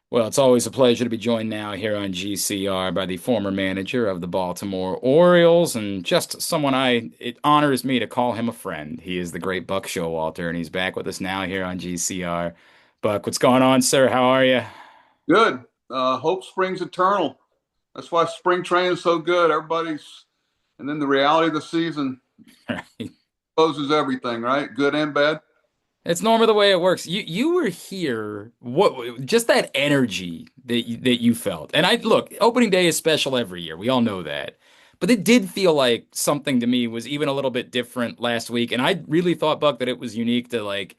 Well, it's always a pleasure to be joined now here on GCR by the former manager of the Baltimore Orioles and just someone it honors me to call him a friend. He is the great Buck Showalter, and he's back with us now here on GCR. Buck, what's going on, sir? How are you? Good. Hope springs eternal. That's why spring training is so good. And then the reality of the season poses everything, right? Good and bad. It's normally the way it works. You were here. What just that energy that you felt. And I look, opening day is special every year. We all know that. But it did feel like something to me was even a little bit different last week. And I really thought, Buck, that it was unique to like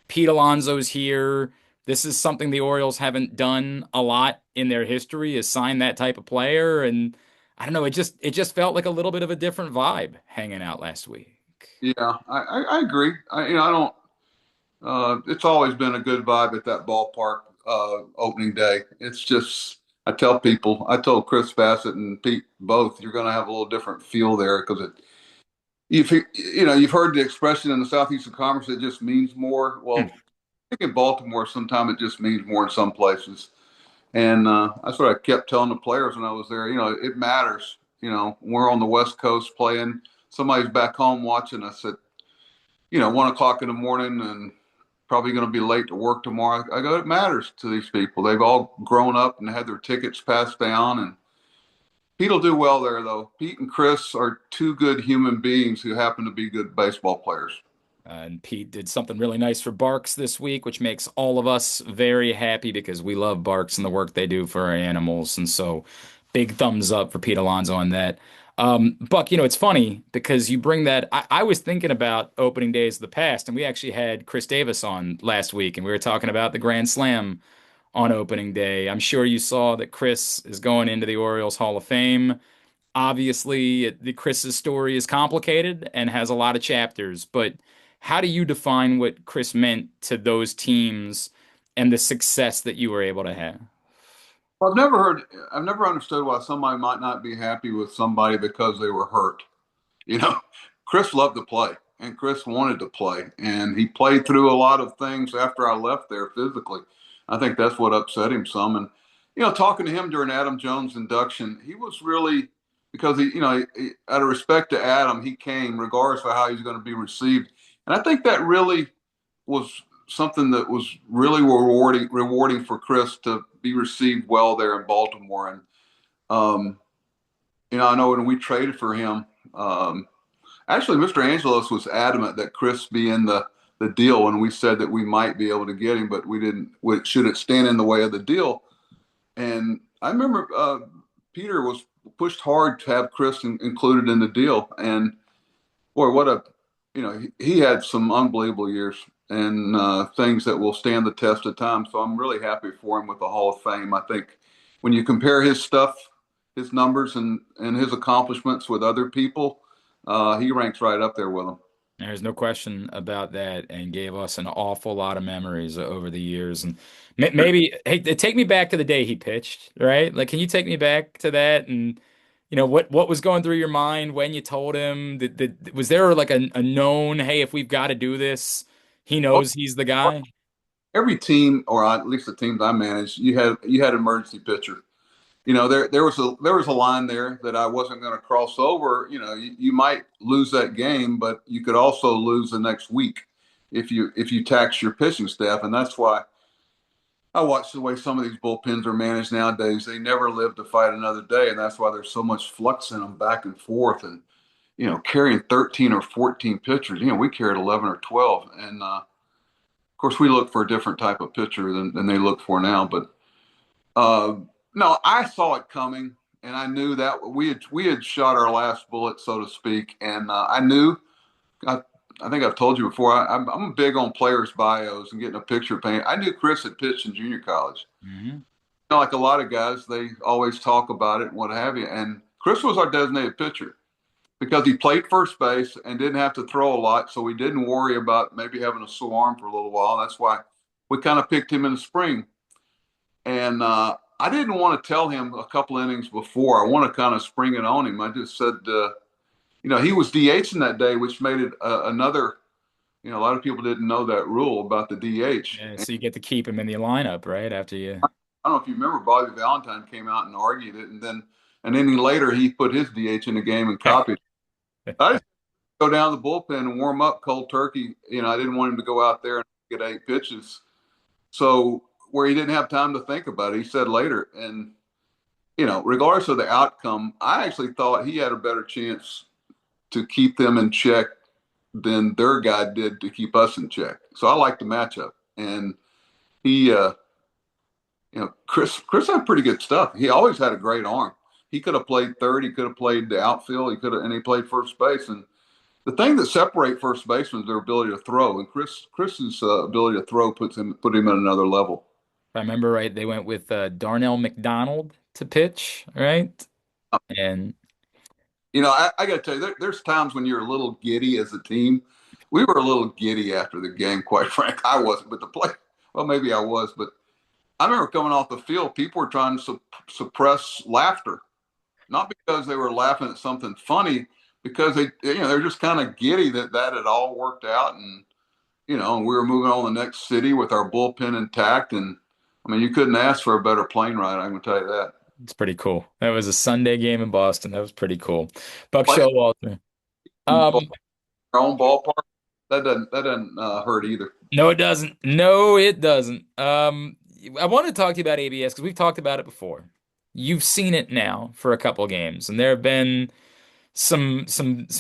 Pete Alonso's here. This is something the Orioles haven't done a lot in their history, is sign that type of player. And I don't know, it just felt like a little bit of a different vibe hanging out last week. Yeah, I agree. I don't. It's always been a good vibe at that ballpark opening day. It's just I tell people. I told Chris Bassett and Pete both, you're going to have a little different feel there because you've heard the expression in the Southeastern Conference. It just means more. Hmm. Well, I think in Baltimore, sometimes it just means more in some places. And that's what I kept telling the players when I was there. It matters. We're on the West Coast playing. Somebody's back home watching us at 1 o'clock in the morning and probably going to be late to work tomorrow. I go, it matters to these people. They've all grown up and had their tickets passed down. And Pete'll do well there, though. Pete and Chris are two good human beings who happen to be good baseball players. And Pete did something really nice for Barks this week, which makes all of us very happy because we love Barks and the work they do for our animals. And so, big thumbs up for Pete Alonso on that. Buck, it's funny because you bring that. I was thinking about opening days of the past, and we actually had Chris Davis on last week, and we were talking about the Grand Slam on opening day. I'm sure you saw that Chris is going into the Orioles Hall of Fame. Obviously, the Chris's story is complicated and has a lot of chapters, but how do you define what Chris meant to those teams and the success that you were able to have? Well, I've never understood why somebody might not be happy with somebody because they were hurt. You know, Chris loved to play and Chris wanted to play. And he played through a lot of things after I left there physically. I think that's what upset him some. And, talking to him during Adam Jones' induction, he was really, because out of respect to Adam, he came regardless of how he's going to be received. And I think that really was something that was really rewarding for Chris to be received well there in Baltimore. And, um, I know when we traded for him, actually, Mr. Angelos was adamant that Chris be in the deal when we said that we might be able to get him, but we didn't. Should it stand in the way of the deal? And I remember Peter was pushed hard to have Chris included in the deal. And boy, he had some unbelievable years and things that will stand the test of time. So I'm really happy for him with the Hall of Fame. I think when you compare his stuff, his numbers, and his accomplishments with other people, he ranks right up there with them. There's no question about that, and gave us an awful lot of memories over the years. And maybe, hey, take me back to the day he pitched, right? Like, can you take me back to that? And what was going through your mind when you told him that was there like a known, hey, if we've got to do this, he knows he's the guy? Every team, or at least the teams I managed, you had an emergency pitcher. There was a line there that I wasn't going to cross over. You might lose that game, but you could also lose the next week if you tax your pitching staff, and that's why I watch the way some of these bullpens are managed nowadays. They never live to fight another day, and that's why there's so much flux in them back and forth. And carrying 13 or 14 pitchers, we carried 11 or 12, and of course we look for a different type of pitcher than they look for now, but. Uh, no, I saw it coming, and I knew that we had shot our last bullet, so to speak. And I knew. I, I think I've told you before. I'm big on players' bios and getting a picture painted. I knew Chris had pitched in junior college. Hmm. Like a lot of guys, they always talk about it and what have you. And Chris was our designated pitcher because he played first base and didn't have to throw a lot, so we didn't worry about maybe having a sore arm for a little while. That's why we kind of picked him in the spring. And I didn't want to tell him a couple innings before. I want to kind of spring it on him. I just said, he was DHing that day, which made it another. A lot of people didn't know that rule about the DH. Yeah, so you get to keep him in the lineup, right? After you. I don't know if you remember, Bobby Valentine came out and argued it, and then an inning later he put his DH in the game and copied. I just go down to the bullpen and warm up cold turkey. I didn't want him to go out there and get 8 pitches. So where he didn't have time to think about it, he said later. And regardless of the outcome, I actually thought he had a better chance to keep them in check than their guy did to keep us in check. So I like the matchup. And he, Chris had pretty good stuff. He always had a great arm. He could have played third. He could have played the outfield. He could have, and he played first base. And the thing that separates first basemen is their ability to throw. And Chris's ability to throw put him at another level. If I remember right, they went with Darnell McDonald to pitch, right? And I got to tell you, there's times when you're a little giddy as a team. We were a little giddy after the game, quite frank. I wasn't, but the play, well, maybe I was, but I remember coming off the field, people were trying to suppress laughter, not because they were laughing at something funny, because they're just kind of giddy that had all worked out, and we were moving on to the next city with our bullpen intact, and I mean, you couldn't ask for a better plane ride. I'm gonna tell you that. it's pretty cool. That was a Sunday game in Boston. That was pretty cool. Buck Playing Showalter. in Um, our own ballpark, that doesn't hurt either. no, it doesn't. No, it doesn't. I want to talk to you about ABS because we've talked about it before. You've seen it now for a couple games, and there have been some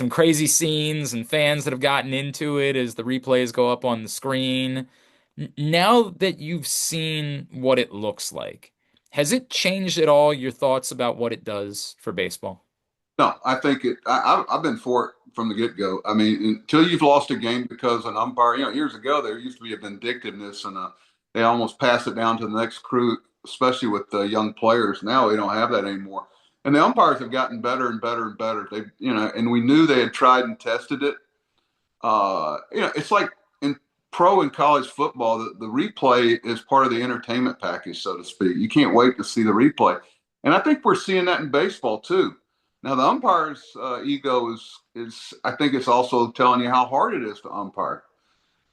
crazy scenes and fans that have gotten into it as the replays go up on the screen. Now that you've seen what it looks like, has it changed at all your thoughts about what it does for baseball? No, I think it. I've been for it from the get go. I mean, until you've lost a game because an umpire. Years ago there used to be a vindictiveness, and they almost pass it down to the next crew, especially with the young players. Now we don't have that anymore, and the umpires have gotten better and better and better. And we knew they had tried and tested it. It's like in pro and college football, the replay is part of the entertainment package, so to speak. You can't wait to see the replay, and I think we're seeing that in baseball too. Now the umpire's ego is I think it's also telling you how hard it is to umpire.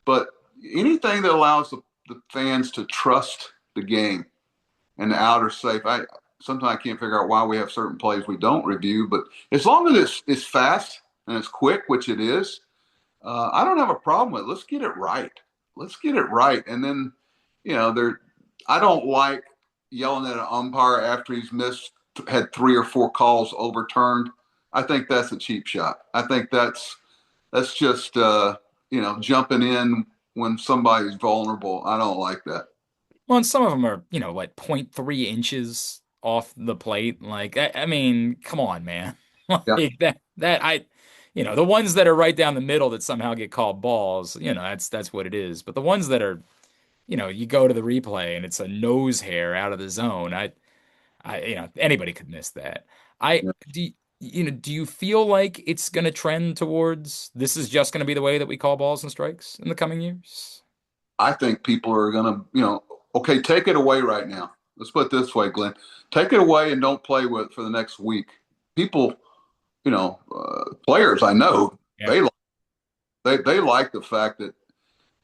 But anything that allows the fans to trust the game and the outer safe, sometimes I can't figure out why we have certain plays we don't review. But as long as it's fast and it's quick, which it is, I don't have a problem with it. Let's get it right. Let's get it right. And then, there. I don't like yelling at an umpire after he's had 3 or 4 calls overturned. I think that's a cheap shot. I think that's just jumping in when somebody's vulnerable. I don't like that. Well, and some of them are, like 0.3 inches off the plate. Like, I mean, come on, man. Yeah, Like the ones that are right down the middle that somehow get called balls, that's what it is. But the ones that are, you go to the replay and it's a nose hair out of the zone. Anybody could miss that. I yeah. do you feel like it's going to trend towards this is just going to be the way that we call balls and strikes in the coming years? I think people are gonna, okay, take it away right now. Let's put it this way, Glenn. Take it away and don't play with it for the next week. People, players I know, Yeah. they like the fact that,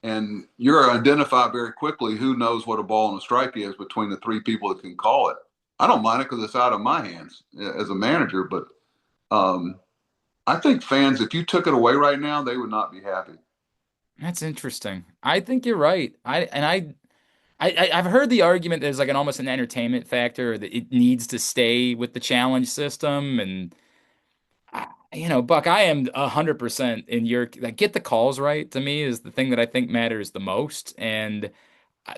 and you're going to identify very quickly who knows what a ball and a strike is between the 3 people that can call it. I don't mind it because it's out of my hands as a manager, but um, I think fans, if you took it away right now, they would not be happy. That's interesting. I think you're right. I've heard the argument there's like an almost an entertainment factor that it needs to stay with the challenge system and Buck, I am 100% in your like get the calls right to me is the thing that I think matters the most and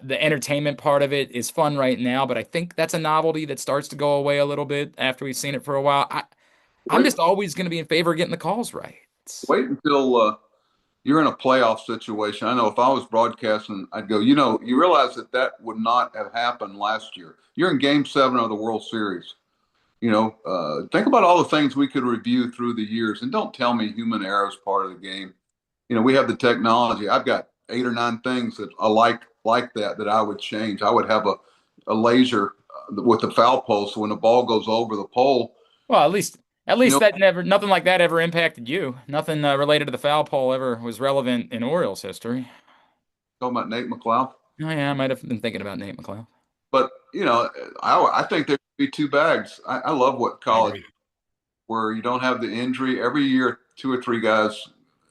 the entertainment part of it is fun right now, but I think that's a novelty that starts to go away a little bit after we've seen it for a while. I'm Wait, just always going to be in favor of getting the calls right. wait until you're in a playoff situation. I know if I was broadcasting, I'd go, you realize that would not have happened last year. You're in game 7 of the World Series. Think about all the things we could review through the years, and don't tell me human error is part of the game. We have the technology. I've got 8 or 9 things that I like that I would change. I would have a laser with the foul pole, so when the ball goes over the pole, Well, at least you know, that never nothing like that ever impacted you. Nothing related to the foul pole ever was relevant in Orioles history. talking about Nate McLeod. Oh yeah, I might have been thinking about Nate McCloud. But you know, I think there should be two bags. I love what I college agree. where you don't have the injury. Every year, two or three guys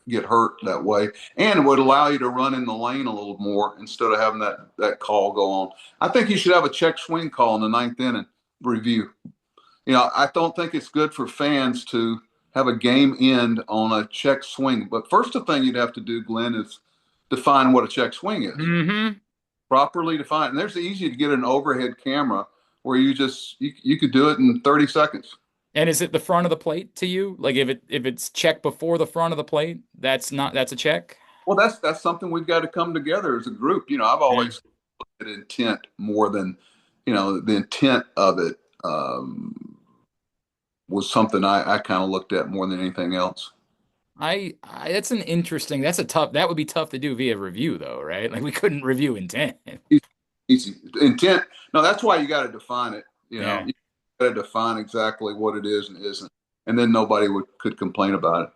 get hurt that way, and it would allow you to run in the lane a little more instead of having that call go on. I think you should have a check swing call in the ninth inning review. I don't think it's good for fans to have a game end on a check swing. But first, the thing you'd have to do, Glenn, is define what a check swing is. Hmm. Properly define. And there's easy to get an overhead camera where you could do it in 30 seconds. And is it the front of the plate to you? Like if it's check before the front of the plate, that's a check. Well, that's something we've got to come together as a group. I've Yeah. always looked at intent more than, the intent of it was something I kind of looked at more than anything else. That's an interesting. That's a tough. That would be tough to do via review, though, right? Like we couldn't review intent. Easy intent. No, that's why you got to define it. Yeah. You got to define exactly what it is and isn't, and then nobody could complain about it.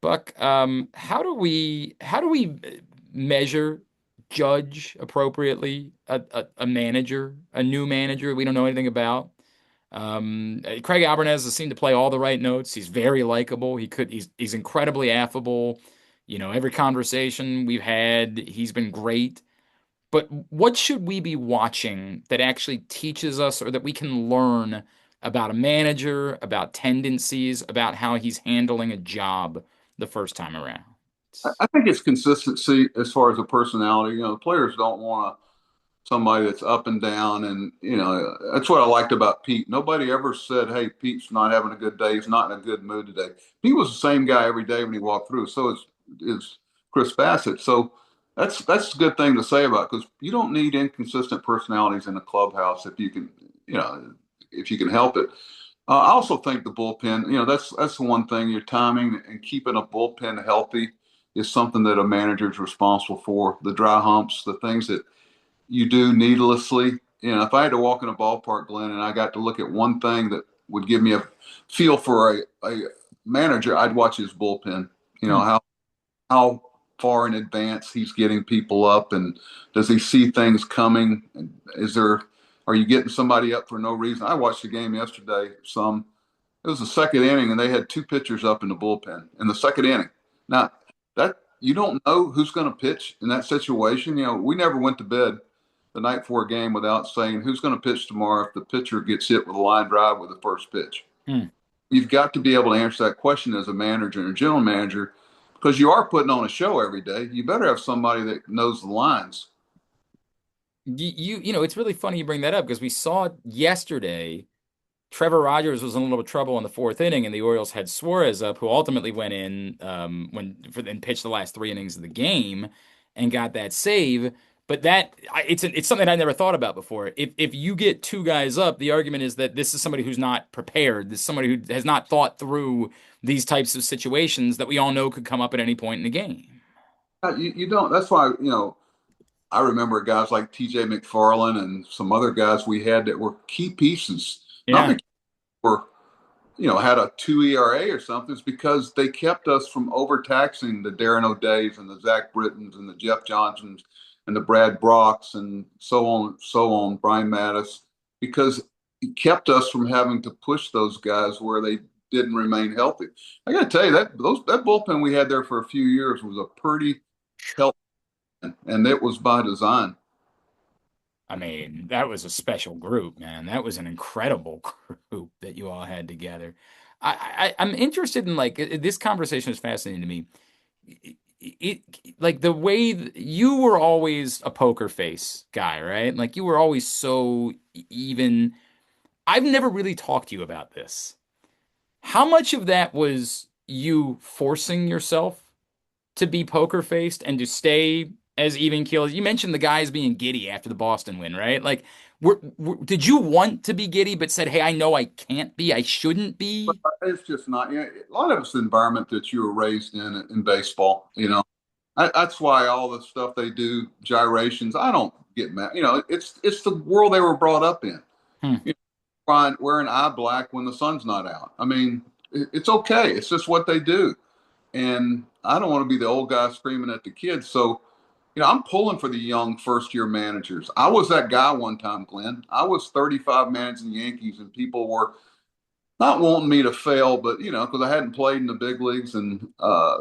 Buck, how do we measure, judge appropriately a manager, a new manager we don't know anything about? Craig Albernaz has seemed to play all the right notes. He's very likable. He's incredibly affable. Every conversation we've had, he's been great. But what should we be watching that actually teaches us or that we can learn about a manager, about tendencies, about how he's handling a job the first time around? I think it's consistency as far as a personality. The players don't want somebody that's up and down, and that's what I liked about Pete. Nobody ever said, "Hey, Pete's not having a good day. He's not in a good mood today." He was the same guy every day when he walked through. So is Chris Bassett. So that's a good thing to say about because you don't need inconsistent personalities in a clubhouse you know if you can help it. I also think the bullpen, that's the one thing. Your timing and keeping a bullpen healthy is something that a manager is responsible for. The dry humps, the things that you do needlessly. If I had to walk in a ballpark, Glenn, and I got to look at one thing that would give me a feel for a manager, I'd watch his bullpen. Hmm. How far in advance he's getting people up, and does he see things coming? Are you getting somebody up for no reason? I watched the game yesterday. It was the second inning, and they had two pitchers up in the bullpen in the second inning. Now that you don't know who's going to pitch in that situation. We never went to bed the night before a game without saying who's going to pitch tomorrow if the pitcher gets hit with a line drive with the first pitch. Hmm. You've got to be able to answer that question as a manager and a general manager because you are putting on a show every day. You better have somebody that knows the lines. It's really funny you bring that up because we saw yesterday Trevor Rogers was in a little trouble in the fourth inning, and the Orioles had Suarez up, who ultimately went in and pitched the last three innings of the game and got that save. But it's something I never thought about before. If you get two guys up, the argument is that this is somebody who's not prepared. This is somebody who has not thought through these types of situations that we all know could come up at any point in the game. You don't. That's why I remember guys like T.J. McFarland and some other guys we had that were key pieces. Not Yeah. because were had a 2 ERA or something. It's because they kept us from overtaxing the Darren O'Days and the Zach Brittons and the Jeff Johnsons and the Brad Brocks and so on, Brian Mattis, because it kept us from having to push those guys where they didn't remain healthy. I got to tell you that bullpen we had there for a few years was a pretty healthy, and it was by design. I mean, that was a special group, man. That was an incredible group that you all had together. I'm interested in this conversation is fascinating to me. Like the way you were always a poker face guy, right? Like you were always so even. I've never really talked to you about this. How much of that was you forcing yourself to be poker faced and to stay as even keel as you mentioned the guys being giddy after the Boston win, right? Like, did you want to be giddy but said, "Hey, I know I can't be, I shouldn't be"? It's just not. A lot of it's the environment that you were raised in baseball. That's why all the stuff they do, gyrations. I don't get mad. It's the world they were brought up in. Hmm. You wearing eye black when the sun's not out. I mean, it's okay. It's just what they do. And I don't want to be the old guy screaming at the kids. So, I'm pulling for the young first year managers. I was that guy one time, Glenn. I was 35 managing the Yankees, and people were not wanting me to fail, but because I hadn't played in the big leagues, and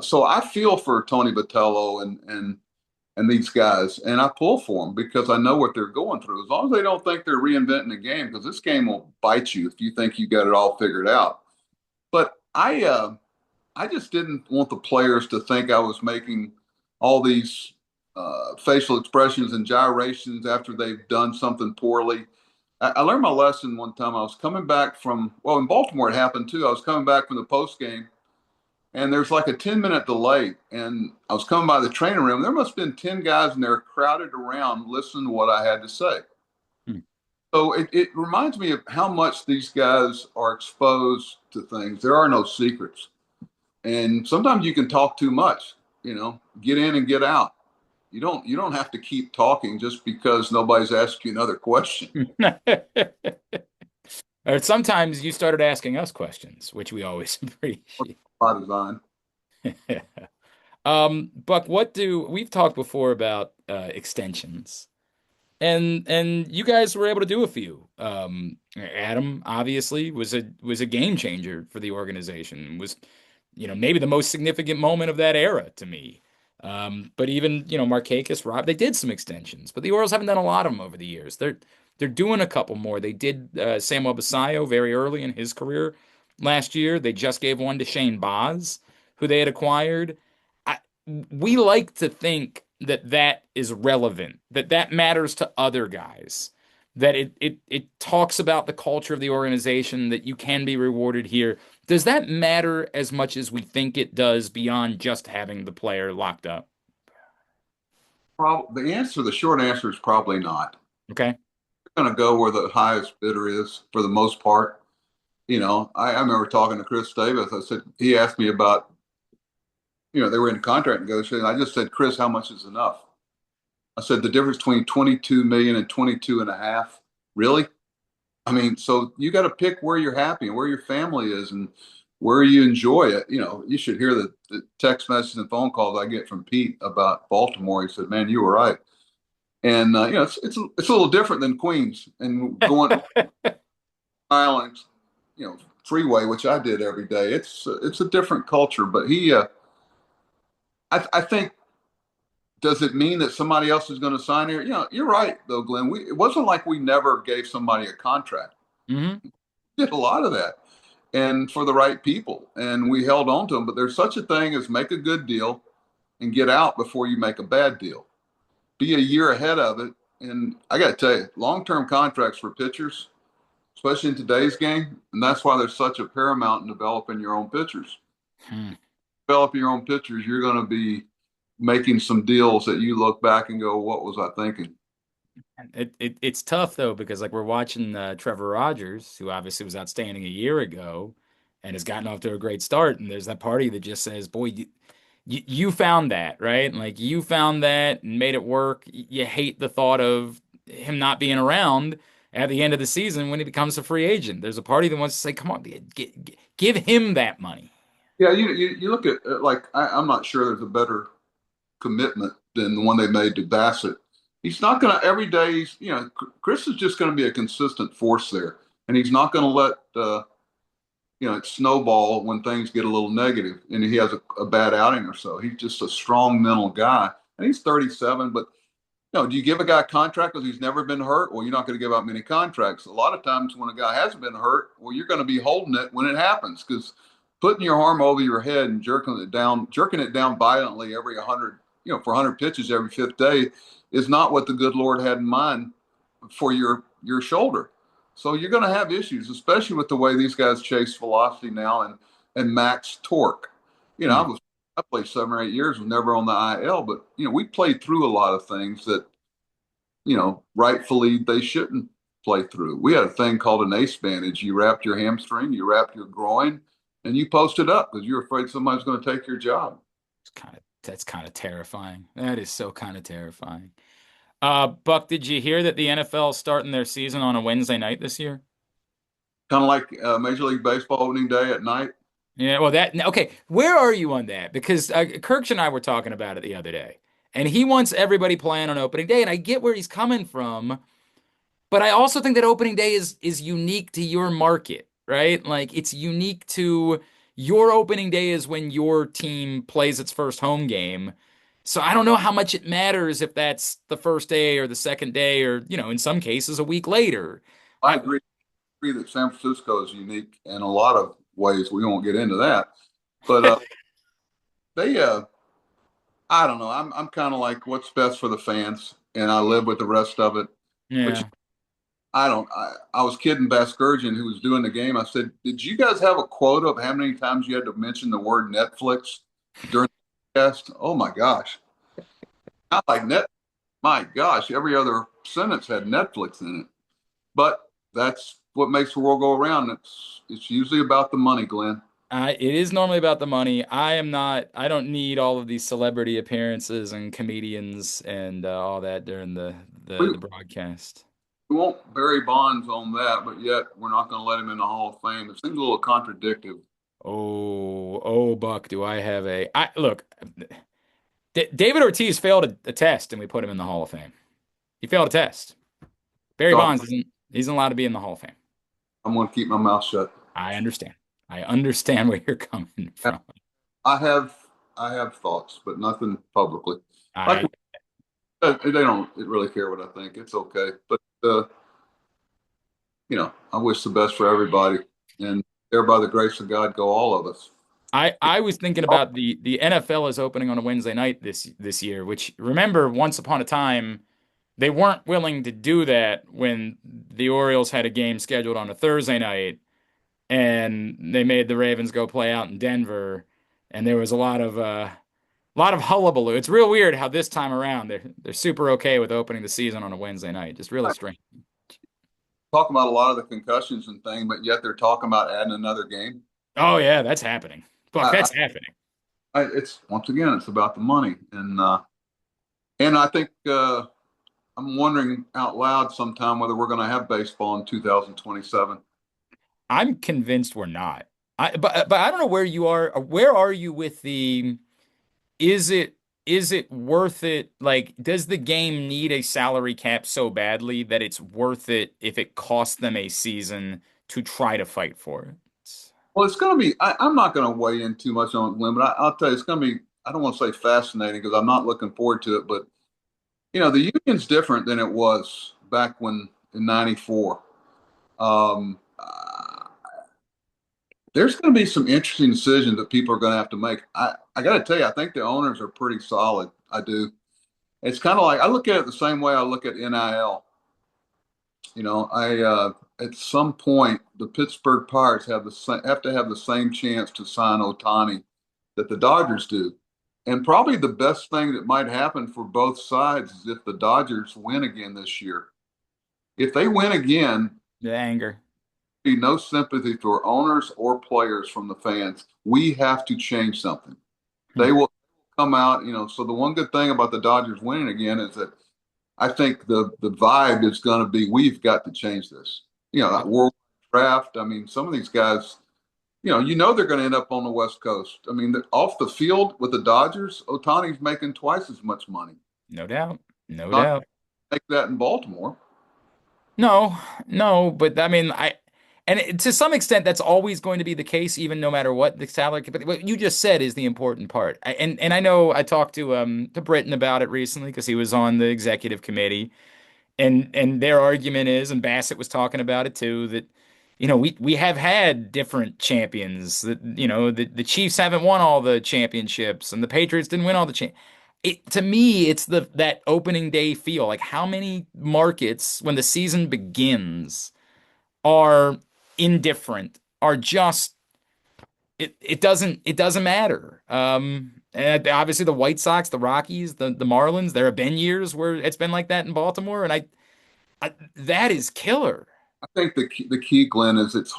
so I feel for Tony Vitello and these guys, and I pull for them because I know what they're going through. As long as they don't think they're reinventing the game, because this game will bite you if you think you got it all figured out. But I just didn't want the players to think I was making all these facial expressions and gyrations after they've done something poorly. I learned my lesson one time. I was coming back from, well, in Baltimore, it happened too. I was coming back from the post game, and there's like a 10-minute delay. And I was coming by the training room. There must have been 10 guys in there crowded around listening to what I had to say. Hmm. So it reminds me of how much these guys are exposed to things. There are no secrets. And sometimes you can talk too much, get in and get out. You don't have to keep talking just because nobody's asked you another question. Or sometimes you started asking us questions, which we always appreciate. By design. Buck, we've talked before about extensions. And you guys were able to do a few. Adam obviously was a game changer for the organization. Was maybe the most significant moment of that era to me. But even Markakis, Rob, they did some extensions, but the Orioles haven't done a lot of them over the years. They're doing a couple more. They did Samuel Basallo very early in his career last year. They just gave one to Shane Baz, who they had acquired. I, we like to think that that is relevant, that that matters to other guys, that it talks about the culture of the organization, that you can be rewarded here. Does that matter as much as we think it does beyond just having the player locked up? The short answer is probably not. Okay. You're going to go where the highest bidder is for the most part. I remember talking to Chris Davis. I said, he asked me about, they were in contract negotiation. I just said, Chris, how much is enough? I said, the difference between 22 million and 22 and a half. Really? I mean, so you got to pick where you're happy and where your family is and where you enjoy it. You should hear the text messages and phone calls I get from Pete about Baltimore. He said, "Man, you were right." And it's a little different than Queens and going islands, freeway, which I did every day. It's a different culture, but I think. Does it mean that somebody else is going to sign here? You're right, though, Glenn. It wasn't like we never gave somebody a contract. Hmm. We did a lot of that, and for the right people, and we held on to them. But there's such a thing as make a good deal and get out before you make a bad deal. Be a year ahead of it. And I got to tell you, long-term contracts for pitchers, especially in today's game, and that's why there's such a paramount in developing your own pitchers. Hmm. Developing your own pitchers, you're going to be making some deals that you look back and go, what was I thinking? It's tough though because like we're watching Trevor Rogers, who obviously was outstanding a year ago and has gotten off to a great start, and there's that party that just says, "Boy, you found that, right? Like you found that and made it work. You hate the thought of him not being around at the end of the season when he becomes a free agent. There's a party that wants to say, "Come on, give him that money." Yeah, you look at like I'm not sure there's a better commitment than the one they made to Bassett. He's not going to every day. Chris is just going to be a consistent force there, and he's not going to let it snowball when things get a little negative and he has a bad outing or so. He's just a strong mental guy, and he's 37. But do you give a guy a contract because he's never been hurt? Well, you're not going to give out many contracts. A lot of times when a guy hasn't been hurt, well, you're going to be holding it when it happens because putting your arm over your head and jerking it down violently every 100, for 100 pitches every fifth day is not what the good Lord had in mind for your shoulder. So you're going to have issues, especially with the way these guys chase velocity now and max torque. Hmm. I played 7 or 8 years, was never on the IL, but we played through a lot of things that rightfully they shouldn't play through. We had a thing called an ace bandage. You wrapped your hamstring, you wrapped your groin, and you posted up because you're afraid somebody's going to take your job. That's kind of terrifying. That is so kind of terrifying. Buck, did you hear that the NFL is starting their season on a Wednesday night this year? Kind of like Major League Baseball opening day at night. Yeah, well, that okay. Where are you on that? Because Kirk and I were talking about it the other day, And he wants everybody playing on opening day. And I get where he's coming from, but I also think that opening day is unique to your market, right? Like it's unique to your opening day is when your team plays its first home game. So I don't know how much it matters if that's the first day or the second day or, in some cases a week later. I agree that San Francisco is unique in a lot of ways. We won't get into that, but they I don't know. I'm kind of like what's best for the fans, and I live with the rest of it. But Yeah. I don't. I was kidding Baskurgeon, who was doing the game. I said, "Did you guys have a quota of how many times you had to mention the word Netflix during the test?" Oh my gosh! Not like net. My gosh! Every other sentence had Netflix in it. But that's what makes the world go around. It's usually about the money, Glenn. It is normally about the money. I don't need all of these celebrity appearances and comedians and all that during We, the broadcast. we won't bury Bonds on that, but yet we're not going to let him in the Hall of Fame. It seems a little contradictory. Oh, Buck, do I have I look, David Ortiz failed a test and we put him in the Hall of Fame. He failed a test. Barry So Bonds isn't allowed to be in the Hall of Fame. I'm going to keep my mouth shut. I understand. I understand where you're coming from. I have I have thoughts, but nothing publicly. Like I they don't really care what I think. It's okay, but I wish the best for everybody, and there by the grace of God go all of us. I was thinking about the NFL is opening on a Wednesday night this year, which remember once upon a time they weren't willing to do that when the Orioles had a game scheduled on a Thursday night and they made the Ravens go play out in Denver and there was a lot of hullabaloo. It's real weird how this time around they're super okay with opening the season on a Wednesday night. Just really strange. Talking about a lot of the concussions and things, but yet they're talking about adding another game. Oh yeah, that's happening. Fuck, I, that's happening. it's once again, it's about the money, and I think I'm wondering out loud sometime whether we're going to have baseball in 2027. I'm convinced we're not. But I don't know where you are. Where are you with the is it is it worth it? Like, does the game need a salary cap so badly that it's worth it if it costs them a season to try to fight for it? Well, it's going to be. I'm not going to weigh in too much on it, Glenn, but I'll tell you, it's going to be. I don't want to say fascinating because I'm not looking forward to it, but the union's different than it was back when in '94. Um, there's going to be some interesting decisions that people are going to have to make. I got to tell you, I think the owners are pretty solid. I do. It's kind of like I look at it the same way I look at NIL. I at some point the Pittsburgh Pirates have to have the same chance to sign Otani that the Dodgers do. And probably the best thing that might happen for both sides is if the Dodgers win again this year. If they win again, The anger. be no sympathy for owners or players from the fans. We have to change something. Hmm. They will come out, So the one good thing about the Dodgers winning again is that I think the vibe is going to be we've got to change this. That world draft. I mean, some of these guys, they're going to end up on the West Coast. I mean, off the field with the Dodgers, Otani's making twice as much money. No doubt. No Not doubt. make that in Baltimore. No, no, but I mean, to some extent, that's always going to be the case, even no matter what the salary. But what you just said is the important part. And I know I talked to Britton about it recently because he was on the executive committee, and their argument is, and Bassett was talking about it too, that we have had different champions. That the Chiefs haven't won all the championships, and the Patriots didn't win all the to me, it's that opening day feel. Like how many markets when the season begins are indifferent, are just it doesn't matter. And obviously the White Sox, the Rockies, the Marlins, there have been years where it's been like that in Baltimore, and I that is killer. I think the key, Glenn, is it's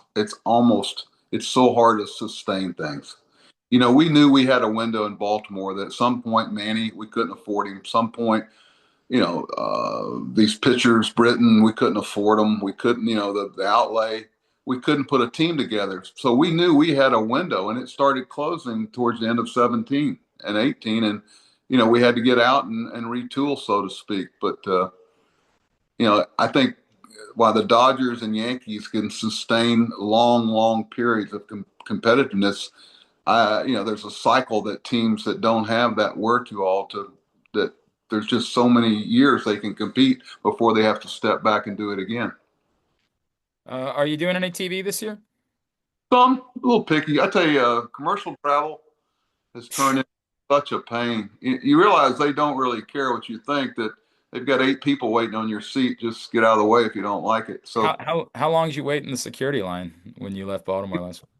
so hard to sustain things. We knew we had a window in Baltimore that at some point Manny we couldn't afford him. Some point these pitchers, Britain, we couldn't afford them. We couldn't, the outlay. We couldn't put a team together. So we knew we had a window, and it started closing towards the end of 17 and 18. And we had to get out and retool, so to speak. But I think while the Dodgers and Yankees can sustain long, long periods of competitiveness, there's a cycle that teams that don't have that wherewithal to that there's just so many years they can compete before they have to step back and do it again. Are you doing any TV this year? So I'm a little picky. I tell you, commercial travel has turned into such a pain. You realize they don't really care what you think, that they've got 8 people waiting on your seat. Just get out of the way if you don't like it. How So how how long did you wait in the security line when you left Baltimore last week?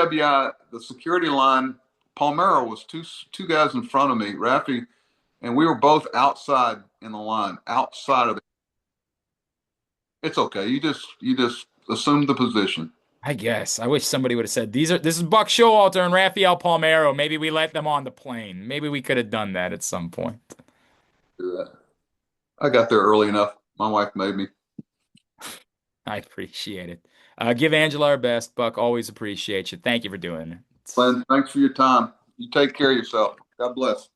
WI, the security line, Palmero was two guys in front of me, Rafi, and we were both outside in the line, outside of it. It's okay. You just assume the position. I guess. I wish somebody would have said this is Buck Showalter and Rafael Palmeiro. Maybe we let them on the plane. Maybe we could have done that at some point. Do that. I got there early enough. My wife made me. I appreciate it. Give Angela our best. Buck, always appreciate you. Thank you for doing it. Glenn, thanks for your time. You take care of yourself. God bless.